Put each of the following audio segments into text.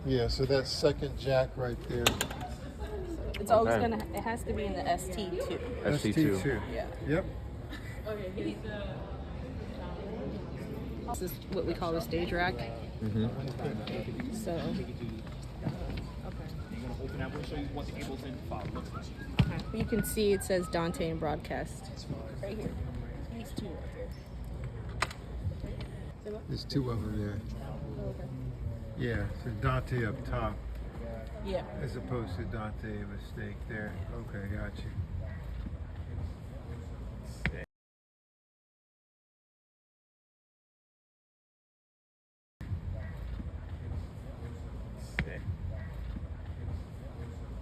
Yeah, so that's second jack right there. It's always Okay. it has to be in the ST2. ST2. Yeah. Yep. This is what we call a stage rack. Mm-hmm. So, okay. You can see it says Dante and Broadcast right here. These two right here. There's two of them there. Yeah, so Dante up top Yeah. as opposed to Dante a mistake there. Okay, got you.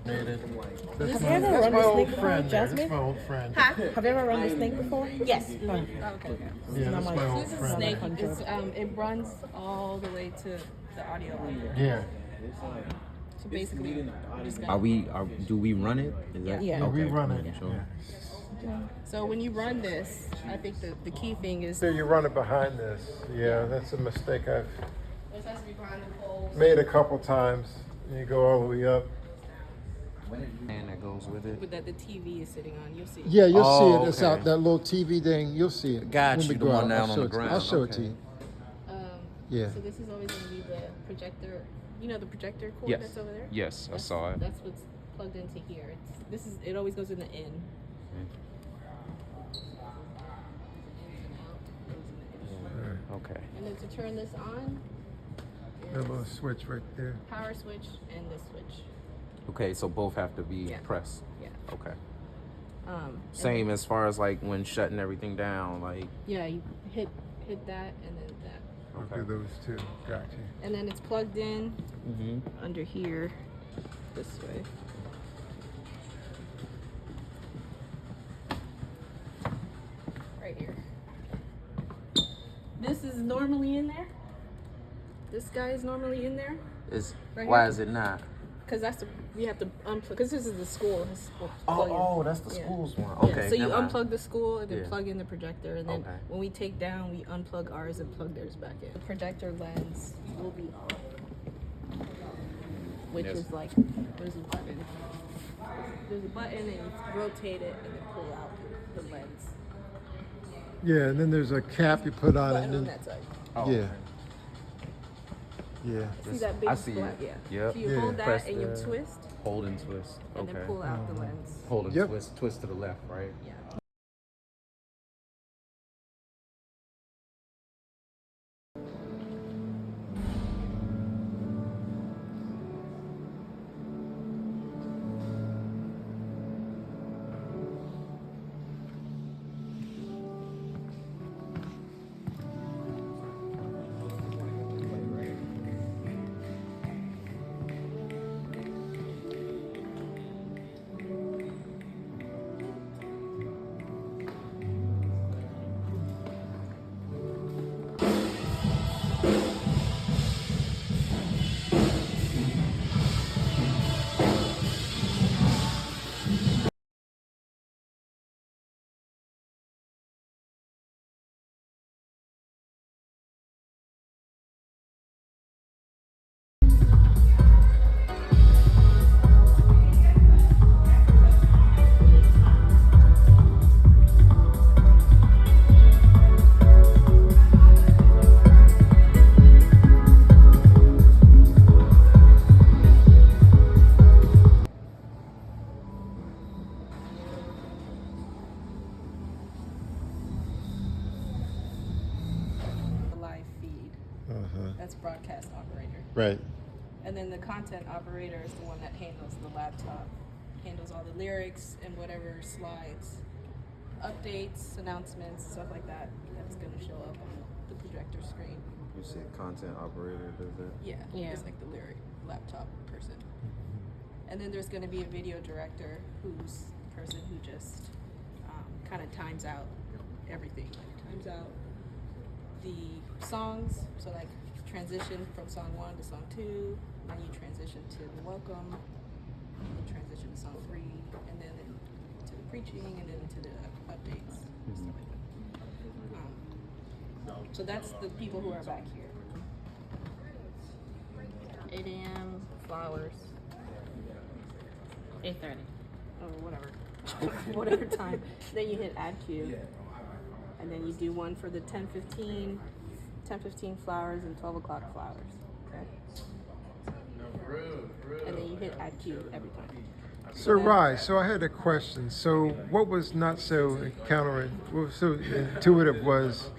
That's Have my, you ever that's run my this old thing before, friend there. Jasmine? That's my old friend. Huh? Have you ever run this snake before? Yes. Oh. Okay. Yeah, that's my old This is friend. snake. It's, it runs all the way to the audio. Yeah. So basically, I'm just Are gonna, do we run it? Is that, Yeah. Yeah, we okay. run it. Sure. Yeah. so when you run this, I think the key thing is So you run it behind this. Yeah, that's a mistake I've this has to be behind the poles. made a couple times. You go all the way up. And that goes with it. That the TV is sitting on. You'll see. Yeah, you'll see Oh, it. It's okay. out that little TV thing. You'll see it. Got when we you, the go one out. down I'll on show the it to you. ground. I'll show it to Okay. you. Um, Yeah. So this is always going to be the projector. You know the projector cord Yes. that's over there. Yes, I saw it. That's what's plugged into here. This is. It always goes in the in. Okay. And then to turn this on, That little switch right there. power switch and this switch. Okay, so both have to be Yeah. pressed. Yeah. Okay. And Same as far as like when shutting everything down, like Yeah, you hit that and then that, Okay, those two. Got you. and then it's plugged in under here, this way. Right here. This is normally in there. This guy is normally in there. is Right why here. is it not? Because we have to unplug. Because this is the school. plug-in. That's the Yeah. school's one. Yeah, Okay. so you never mind. unplug the school and then Yeah. plug in the projector, and then Okay. when we take down, we unplug ours and plug theirs back in. The projector lens will be on, which Yes. is like there's a button. There's a button, and you rotate it and then pull out the lens. Yeah, and then there's a cap you put on it. Button And on then, that side. Oh, yeah. okay. Yeah. See that big I see flap? it. Yeah. Yep. So you Yeah. hold that Press and you the- twist, Hold and twist. and Okay. then pull out the lens. Hold and Yep. twist to the left, right? Yeah. Live feed. Uh-huh. That's broadcast operator. Right. And then the content operator is the one that handles the laptop, handles all the lyrics and whatever slides, updates, announcements, stuff like that. That's going to show up on the projector screen. You said content operator does that. Yeah, it's like the lyric laptop person. And then there's going to be a video director who's the person who just kind of times out everything. Like times out the songs, so like transition from song 1 to song 2, then you transition to the welcome, then transition to song 3, and then to the preaching, and then to the updates. Stuff like that. So that's the people who are back here. 8 a.m. flowers. 8:30. Or whatever. Whatever time. Then you hit add queue. And then you do one for the 10:15 flowers and 12 o'clock flowers. Okay. And then you hit add queue every time. So right, so I had a question. So what was not so so intuitive was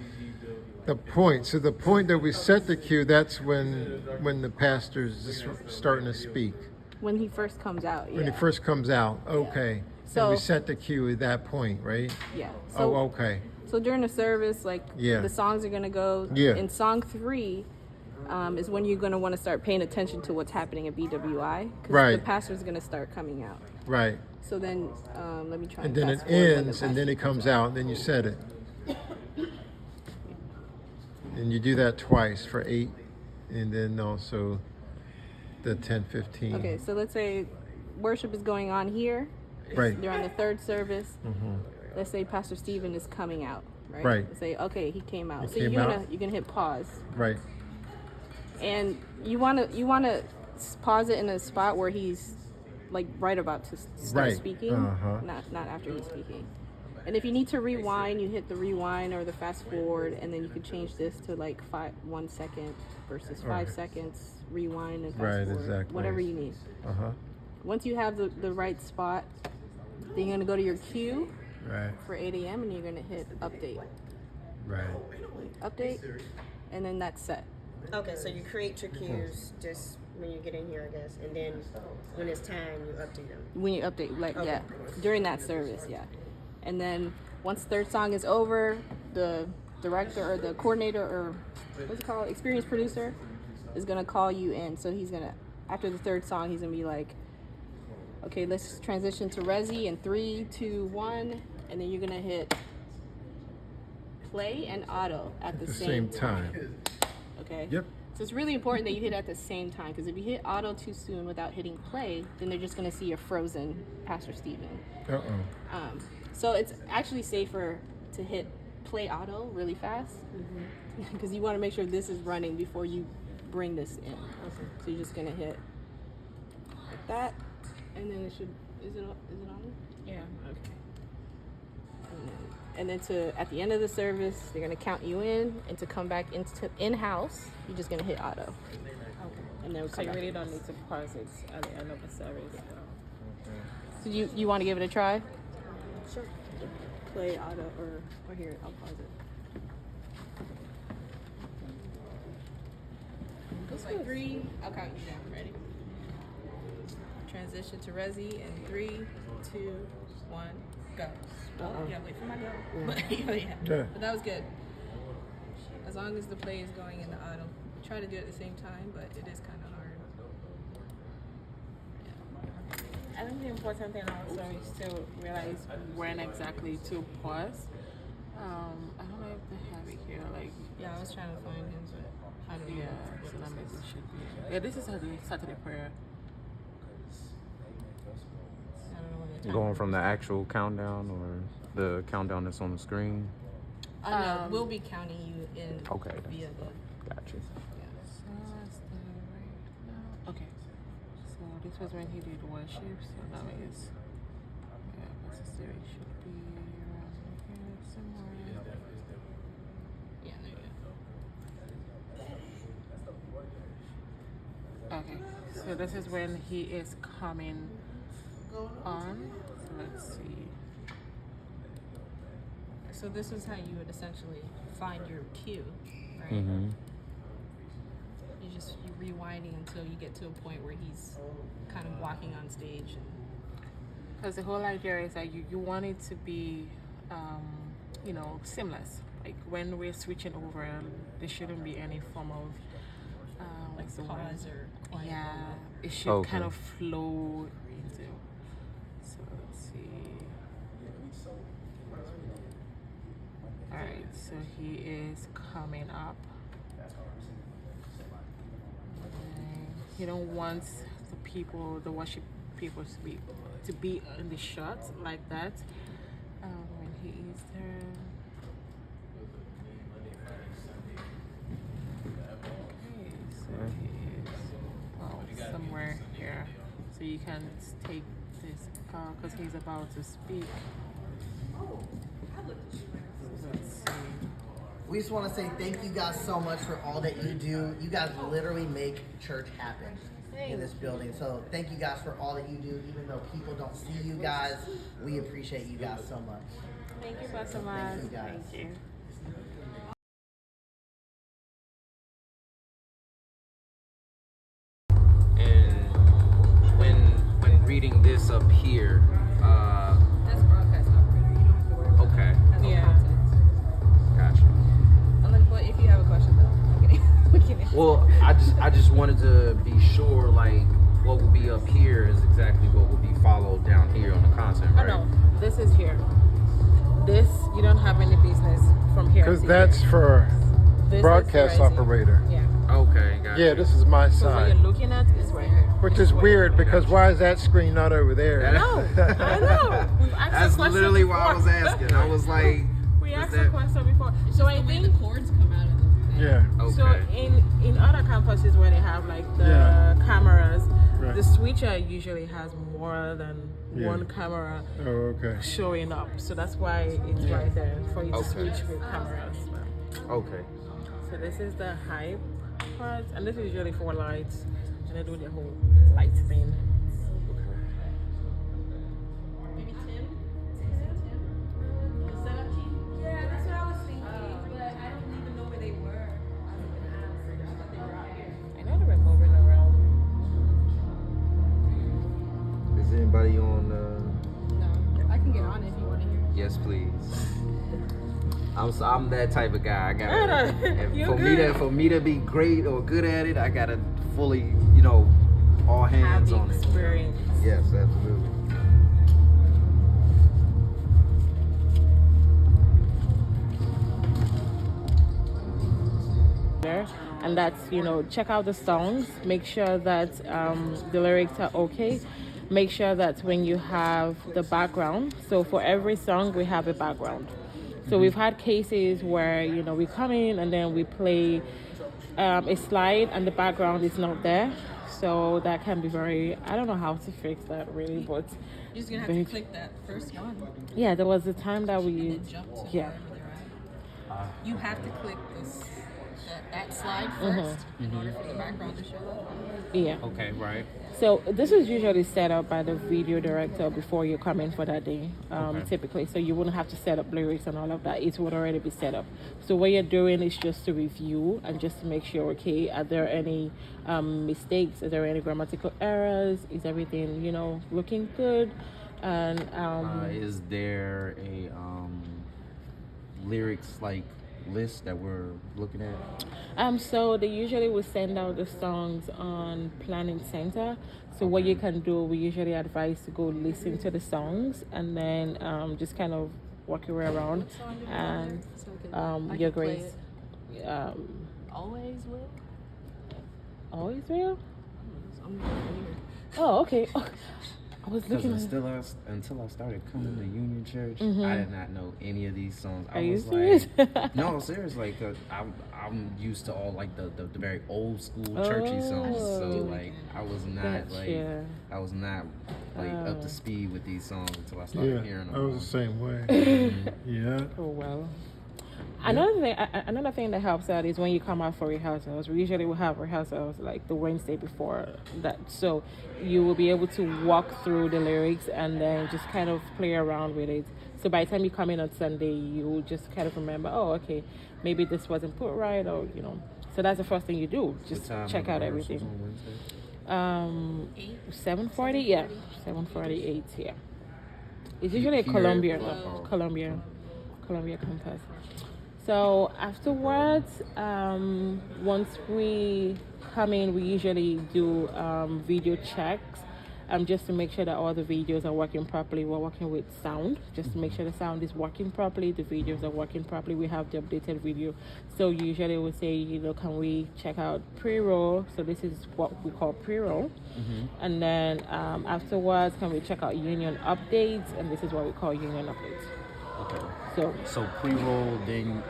the point. So the point that we set the cue, that's when the pastor's just starting to speak. When he first comes out, yeah. When he first comes out, okay. So- and we set the cue at that point, right? Yeah. So, Oh, okay. So during the service, like Yeah. the songs are gonna go. Yeah. In song 3, is when you're gonna want to start paying attention to what's happening at BWI. Because Right. the pastor's gonna start coming out. Right. So then, let me try. And then it fast forward when the ends, and then pastor it comes out, and then you set it. And you do that twice for 8, and then also the 10:15. Okay, so let's say worship is going on here. Right. They're on the third service. Mm-hmm. Let's say Pastor Stephen is coming out, right? Right. Let's say, okay, he came out. He so came you're out. gonna hit pause, Right. and you wanna pause it in a spot where he's like right about to start Right. speaking, Uh-huh. not after he's speaking. And if you need to rewind, you hit the rewind or the fast forward, and then you could change this to like 1 second versus 5 Right. seconds. Rewind and fast Right, forward, exactly. whatever you need. Uh-huh. Once you have the right spot, then you're gonna go to your queue Right. for 8 a.m. and you're gonna hit update, Right. and then that's set. Okay, so you create your cues just when you get in here, I guess, and then when it's time, you update them. When you update, like Okay. yeah, during that service, yeah. And then once third song is over, the director or the coordinator or what's it called, experience producer, is gonna call you in. So he's gonna, after the third song, he's gonna be like, okay, let's transition to Resi in 3, 2, 1, and then you're gonna hit play and auto at the same time. Okay. Yep. So it's really important that you hit at the same time, because if you hit auto too soon without hitting play, then they're just gonna see a frozen Pastor Stephen. Uh-oh. So it's actually safer to hit play auto really fast, because you want to make sure this is running before you bring this in. Okay. So you're just gonna hit like that, and then it should. Is it on? Yeah. Okay. And then to at the end of the service, they're gonna count you in, and to come back into in-house, you're just gonna hit auto. Okay. And then we'll So come you back. really don't need to pause it at the end of the service. So you want to give it a try? Sure. Play auto or here, I'll pause it. It's like 3. I'll count you down. Ready? Transition to Resi in 3, 2, 1, go. Oh, yeah, wait for my go. But, yeah. Yeah. But that was good. As long as the play is going in the auto. Try to do it at the same time, but it is kind of hard. I think the important thing also is to realize when exactly to pause. I don't know if they have it here. Like, Yeah, I was trying to find him, but I don't know. yeah, so that means it should be. Yeah, this is Saturday prayer. I don't know when the time Going from the actual countdown or the countdown that's on the screen. No, we'll be counting you in Okay. via the. Gotcha. So let's do it right now. Okay. So this was when he did worship. So that means Pastor Stephen should be around here somewhere. Yeah, there you go. Okay. So this is when he is coming on. So let's see. So this is how you would essentially find your cue, right? Mm-hmm. You're rewinding until you get to a point where he's kind of walking on stage. Because the whole idea is that you want it to be, seamless. Like when we're switching over, there shouldn't be any form of what's the word? Pause or quiet. Yeah, it should Okay. kind of flow into. So let's see. All right, so he is coming up. And you don't want the worship people to be in the shot like that. When he is there. Okay, so he is. Wow. so you can take this call because he's about to speak. Let's see. We just want to say thank you guys so much for all that you do. You guys literally make church happen in this building. So thank you guys for all that you do. Even though people don't see you guys, we appreciate you guys so much. Thank you, Pastor Maz. Thank you, guys. Thank you. And when reading this up here, That's broadcast operator. You don't have to worry about okay, that. Yeah. gotcha. Unless, but if you have a question though, I'm kidding. I'm kidding. Well, I just wanted to be sure, like, what will be up here is exactly what will be followed down here on the content, Oh right? no, this is here. This you don't have any business from here. Because to that's here. for This is broadcast Verizon. operator. Yeah. Okay, gotcha. Yeah, this is my So what you're side. looking at is right here. Which is weird because why is that screen not over there? No, I know. We've asked That's that question literally why I was before. asking. I was like, We was asked that- that question before. So I think the cords come out of the thing. Yeah. okay. so in other campuses where they have like the Yeah. cameras, Right. the switcher usually has more than Yeah. one camera Oh, okay. showing up. So that's why it's right there for you to Okay. switch with cameras. Okay. So this is the high part, and this is usually for lights, and they do the whole light thing. Maybe Tim? The setup team? Yeah, that's what I was thinking, but I don't even know where they were. I don't even ask. I thought they were out here. I know they're moving around. Is anybody on? No, I can get on if you want to hear. Yes, please. I'm that type of guy. I No, gotta. no, you're For me to be great or good at it, I gotta fully, all Have hands the on it. experience. Yes, absolutely. There, and that's check out the songs. Make sure that the lyrics are okay. Make sure that when you have the background. So for every song, we have a background. So we've had cases where we come in and then we play a slide and the background is not there. So that can be very, I don't know how to fix that really, but You're just gonna have Very- to click that first one yeah, there was a time that and we, then jump to yeah. wherever they're at. You have to click that slide 1st in order for the background to show up. Yeah. Okay, right. So this is usually set up by the video director before you come in for that day, Okay. typically. So you wouldn't have to set up lyrics and all of that. It would already be set up. So what you're doing is just to review and just to make sure, okay, are there any mistakes? Is there any grammatical errors? Is everything, looking good? And Is there a lyrics list that we're looking at? so they usually will send out the songs on Planning Center. So what you can do, we usually advise to go listen to the songs and then just kind of work your way around. And your grades. Always will. Always real? I'm not here. Oh, okay. I was Because looking at until I started coming to Union Church, Mhm. I did not know any of these songs. I Are you was serious? like, no, seriously, because I'm used to all the very old school churchy songs. So Oh. I was not Gotcha. I was not up to Oh. speed with these songs until I started Yeah, hearing I them. was the same way. Yeah. Oh well. Another thing that helps out is when you come out for rehearsals. We usually will have rehearsals like the Wednesday before that, so you will be able to walk through the lyrics and then just kind of play around with it. So by the time you come in on Sunday, you will just kind of remember, oh, okay, maybe this wasn't put right, or So that's the first thing you do. What Just time check are out the rehearsals everything. on Wednesday? 7:40, yeah, 7:48, yeah. It's usually a Here- Columbia, oh. Columbia campus. So afterwards, once we come in, we usually do video checks, just to make sure that all the videos are working properly. We're working with sound, just to make sure the sound is working properly, the videos are working properly. We have the updated video. So usually we say, can we check out pre-roll? So this is what we call pre-roll. And then afterwards, can we check out union updates? And this is what we call union updates. Okay. So pre-roll, then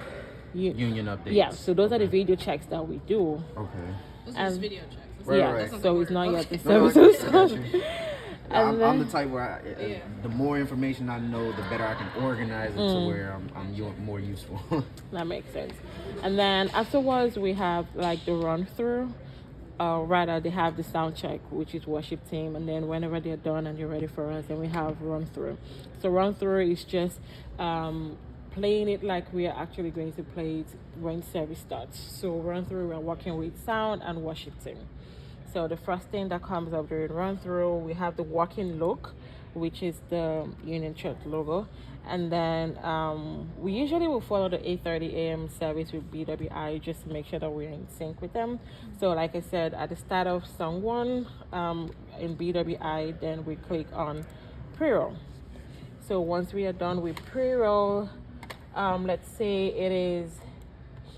you, union updates. yeah, so those are the video checks that we do. Okay. Those are just Um, video checks. Right, yeah, right. That's so not it's not the yet the word. No, I services. got you. And I'm the then- type where Yeah. the more information I know, the better I can organize it to where I'm more useful. That makes sense. And then afterwards, we have like the run through. Rather, they have the sound check, which is worship team. And then whenever they're done and you're ready for us, then we have run through. So run through is just playing it like we are actually going to play it when service starts. So run through, we're working with sound and worship team. So the first thing that comes up during run through, we have the walking look, which is the Union Church logo. And then we usually will follow the 8:30 a.m. service with BWI just to make sure that we're in sync with them. So like I said, at the start of song 1 in BWI, then we click on pre-roll. So once we are done with pre-roll, let's say it is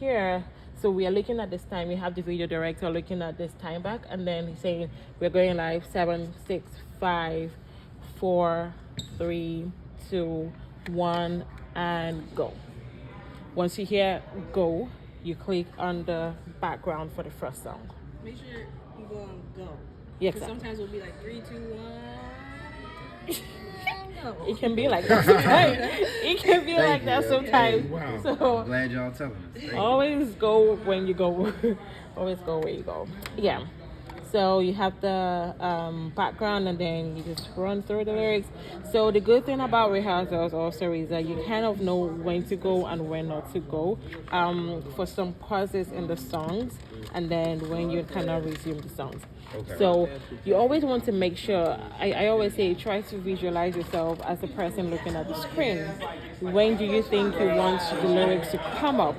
here. So we are looking at this time. We have the video director looking at this time back, and then he's saying we're going live 7, 6, 5, 4, 3, 2, 1, and go. Once you hear go, you click on the background for the first song. Make sure you go on go. Yeah, Because exactly. sometimes we'll be like 3, 2, 1. Go. It can be like that sometimes. It can be like that sometimes. Wow. So Glad y'all telling us. Thank you. always go when you go. Always go where you go. Yeah. So you have the background, and then you just run through the lyrics. So the good thing about rehearsals also is that you kind of know when to go and when not to go for some pauses in the songs, and then when you kind of resume the songs. Okay. So you always want to make sure, I always say, try to visualize yourself as a person looking at the screen. When do you think you want the lyrics to come up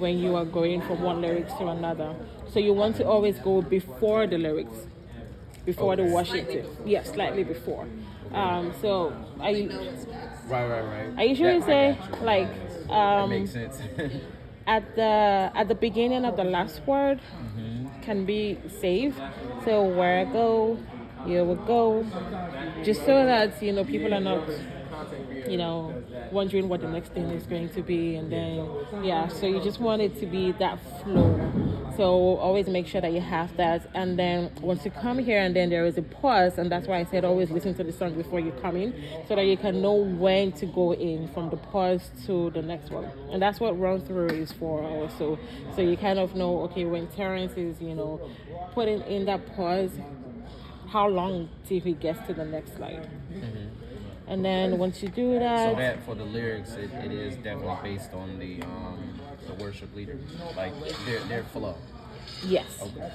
when you are going from one lyrics to another? So you want to always go before the lyrics, before the worship team. Yes, slightly before. So They know what's next. Right. I usually say like That makes sense. at the beginning of the last word can be saved. So where I go, you will go, just so that people are not wondering what the next thing is going to be. And then so you just want it to be that flow. So always make sure that you have that. And then once you come here, and then there is a pause, and that's why I said always listen to the song before you come in, so that you can know when to go in from the pause to the next one. And that's what run through is for also. So you kind of know, okay, when Terrence is putting in that pause, how long till he gets to the next slide. And then once you do that, So that for the lyrics, it is definitely based on the worship leader, like their flow. yes, Okay.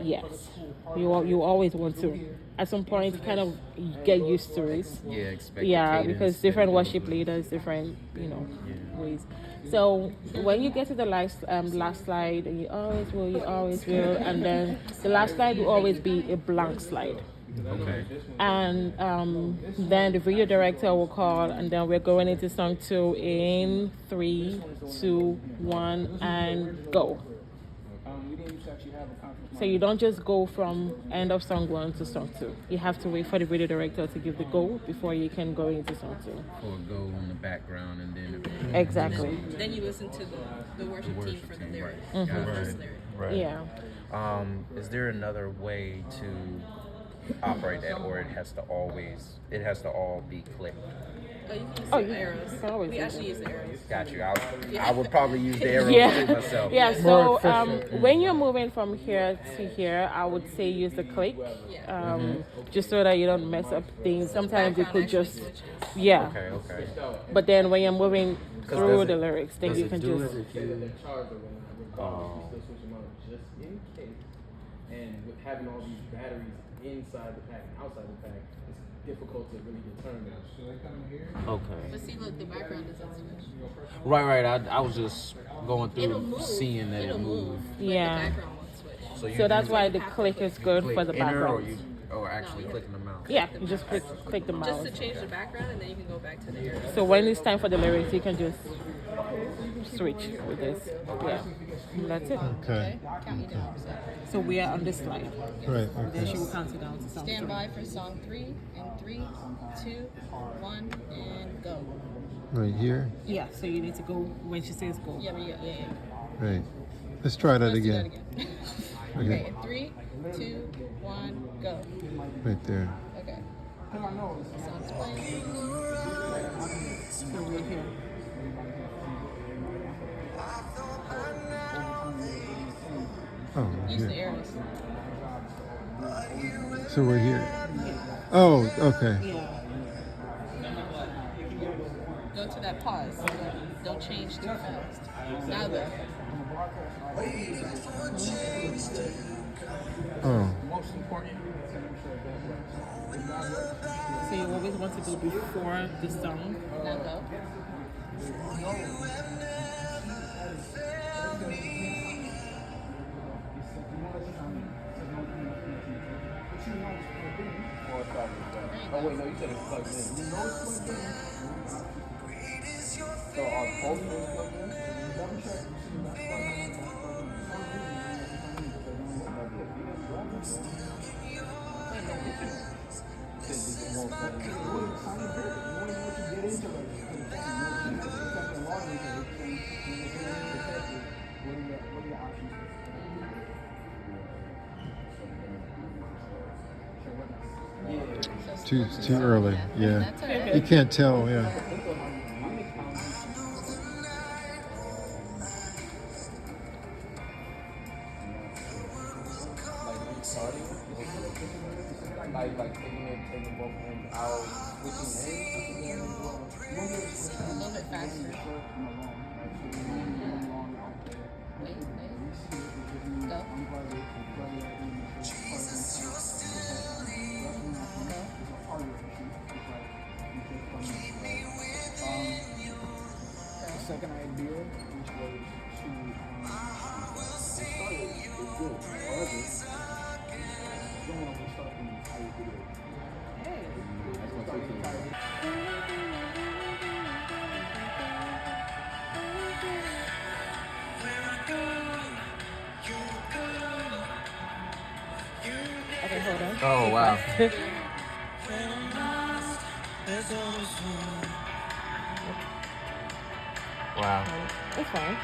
yes, you always want to at some point kind of get used to it. Yeah, expect. the Yeah, cadence because that different it goes worship with. leaders, different ways. So when you get to the last slide, you always will, and then the last slide will always be a blank slide. Okay. And then the video director will call, and then we're going into song 2 in 3, 2, 1, and go. So you don't just go from end of song 1 to song 2. You have to wait for the video director to give the go before you can go into song 2. For a go on the background, and then Exactly. Then you listen to the worship team worship for the team, lyrics. right. The Got it. first lyric. Right. Yeah. Is there another way to operate that, or it has to all be clicked? Oh, you can use Oh, the you arrows. can always We use actually use the arrows. Got you. I would probably use the arrows Yeah. too myself. Yeah, More so efficient. when you're moving from here to here, I would say use the click, just so that you don't mess up things. Sometimes you could just, Okay. but then when you're moving through does the it- lyrics, then Does you it can do just, it if you? And with having all these batteries inside the pack and outside the pack, it's difficult to really determine. Okay. But see, look, the background doesn't switch. Right. I was just going It'll through move. seeing that It'll it moved. But Yeah. the background won't switch. So you so that's do why the click is good click for the enter, or background. or actually clicking the mouse. Yeah, you just click the Just mouse. to change the background, and then you can go back to the arrows. So when it's time for the lyrics, you can just switch with this. Yeah, and that's it. Okay. Count me down. So we are on this slide. Right. Then she Okay. will count it down to song Stand 3. by for song 3 in 3, 2, 1, and go. Right here. Yeah, so you need to go when she says go. Yeah. Right. Let's try that Let's do again. that again. Okay, in 3, 2, 1, go. Right there. Okay. Sounds playing. So we're here. Oh, Use the here. arrows. So we're here. Oh, okay. Yeah. Go to that pause. Don't change too fast. Now go. Oh, Most important. So you always want to go before the song. Now go. Oh wait, no, you said it's plugged in. You know it's plugged in. So are both of those plugged in? Double check. too early. Yeah. That's all right. You can't tell. Yeah. Like taking both ends out, switching ends. A little bit faster. Wait. Go. The second idea, which was to start with good. However, don't want to start from how you do it. That's gonna take you. Okay, hold on. Oh wow. Wow. It's fine.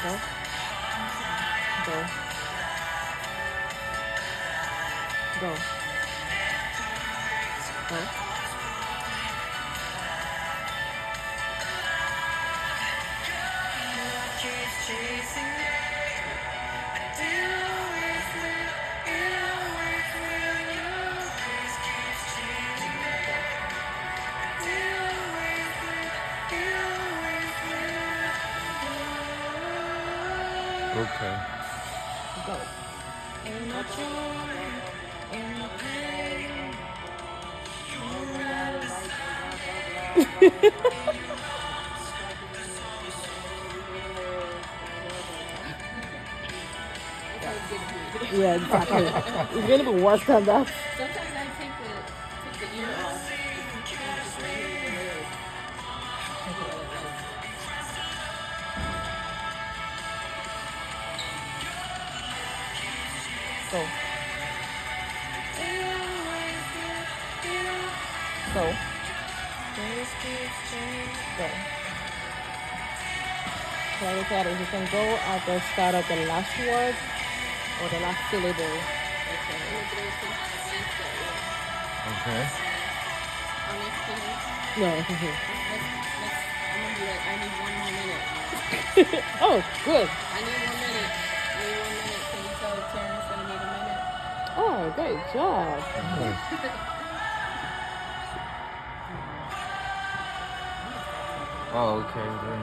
Go. Go. Go. Go. Okay. Go. Yeah, exactly. It's gonna be worse than that. Sometimes I take the ear off. Go. Go. Go. So I look at it, you can go at the start of the last word or the last syllable. Okay. No. I'm gonna be like, I need 1 more minute. Oh, good. I need 1 minute. I need 1 minute. Can you tell Terrence that I need a minute? Oh, great job. Oh, okay. Then.